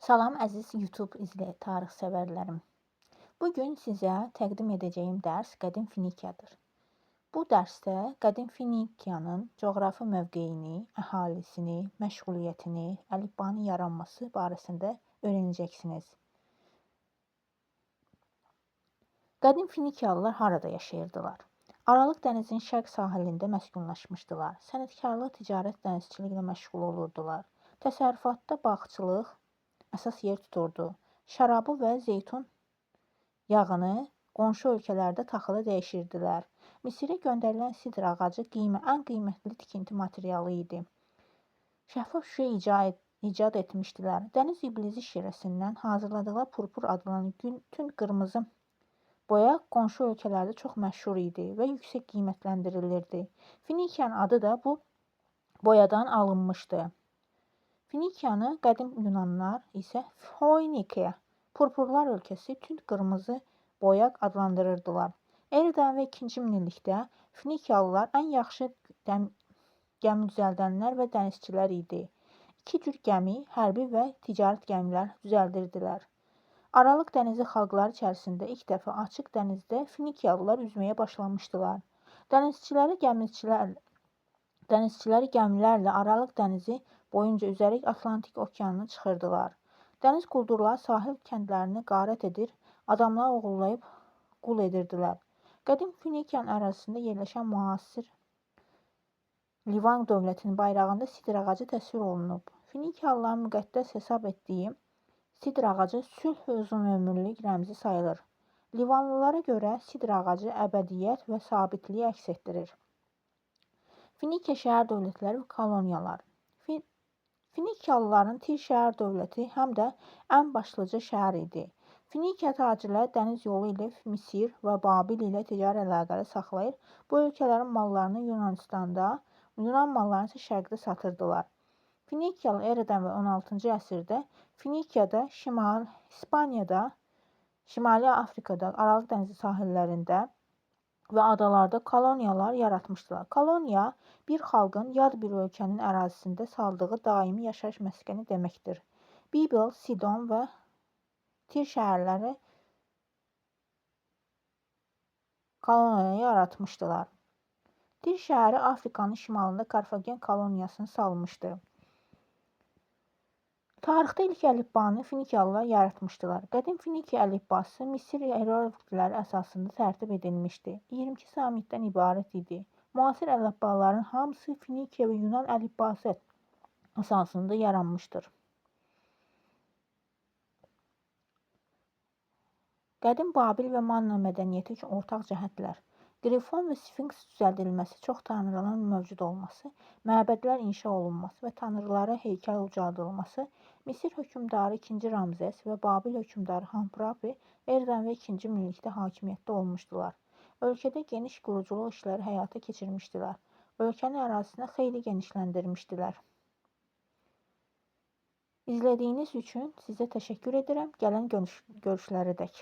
Salam əziz YouTube tarix sevərlərim. Bugün sizə təqdim edəcəyim dərs Qədim Finikiyadır. Bu dərsdə Qədim Finikiyanın coğrafi mövqeyini, əhalisini, məşğuliyyətini, əlifbanın yaranması barəsində öyrənəcəksiniz. Qədim Finikiyalılar harada yaşayırdılar? Aralıq dənizin şərq sahilində məskunlaşmışdılar. Sənətkarlıq, ticarət, dənizçiliklə məşğul olurdular. Təsərrüfatda bağçılıq əsas yer tuturdu. Şərabı və zeytun yağını qonşu ölkələrdə taxılı dəyişirdilər. Misirə göndərilən sidr ağacı ən qiymətli tikinti materialı idi. Şəffaf şüşə icad etmişdilər. Dəniz iblizi şirəsindən hazırladığı purpur adlanan tünd qırmızı boya qonşu ölkələrdə çox məşhur idi və yüksək qiymətləndirilirdi. Finikiyanın adı da bu boyadan alınmışdı. Finikiyanı qədim Yunanlar isə Foinikiya, purpurlar ölkəsi, tünd qırmızı boya adlandırırdılar. Eradan və 2-ci minillikdə Finikiyalılar ən yaxşı gəmi düzəldənlər və dənizçilər idi. 2 cür gəmi, hərbi və ticarət gəmilər düzəldirdilər. Aralıq dənizi xalqları içərisində ilk dəfə açıq dənizdə Finikiyalılar üzməyə başlamışdılar. Dənizçiləri gəmilərlə Aralıq dənizi boyunca üzərək Atlantik okeanına çıxırdılar. Dəniz quldurları sahil kəndlərini qarət edir, adamları oğurlayıb qul edirdilər. Qədim Finikiyanın ərazisində yerləşən müasir Livan dövlətinin bayrağında sidr ağacı təsvir olunub. Finikiyalıların müqəddəs hesab etdiyi sidr ağacı sülh və uzunömürlük rəmzi sayılır. Livanlılara görə sidr ağacı əbədiyyət və sabitliyi əks etdirir. Finikiya şəhər dövlətləri və koloniyalar. Finikiyalıların Tir şəhər dövləti həm də ən başlıca şəhər idi. Finikiya tacirləri dəniz yolu ilə Misir və Babil ilə ticari əlaqələr saxlayır. Bu ölkələrin mallarını Yunanistanda, Yunan mallarını isə şərqdə satırdılar. Finikiyalı eradan və 16-cı əsrdə Finikiyada, İspaniyada, Şimali Afrikada, Aralıq dənizi sahillərində və adalarda koloniyalar yaratmışdılar. Koloniya, bir xalqın yad bir ölkənin ərazisində saldığı daimi yaşayış məskəni deməkdir. Bibil, Sidon və Tir şəhərləri koloniya yaratmışdılar. Tir şəhəri Afrikanın şimalında Karfagen koloniyasını salmışdı. Tarixdə ilk əlifbanı Finikiyalılar yaratmışdılar. Qədim Finikiya əlifbası Misir hieroqlifləri əsasında tərtib edilmişdi. 22 samitdən ibarət idi. Müasir əlifbaların hamısı Finikiya və Yunan əlifbası əsasında yaranmışdır. Qədim Babil və Manna mədəniyyəti üçün ortaq cəhətlər. Qrifon və Sfinks düzəldilməsi, çox tanrıların mövcud olması, məbədlər inşa olunması və tanrılara heykəl ucaldılması, Misir hökmdarı 2-ci Ramzes və Babil hökmdarı Hammurapi eradan və 2-ci minillikdə hakimiyyətdə olmuşdular. Ölkədə geniş quruculuq işləri həyata keçirmişdilər. Ölkənin ərazisini xeyli genişləndirmişdilər. İzlədiyiniz üçün sizə təşəkkür edirəm. Gələn görüşlərədək.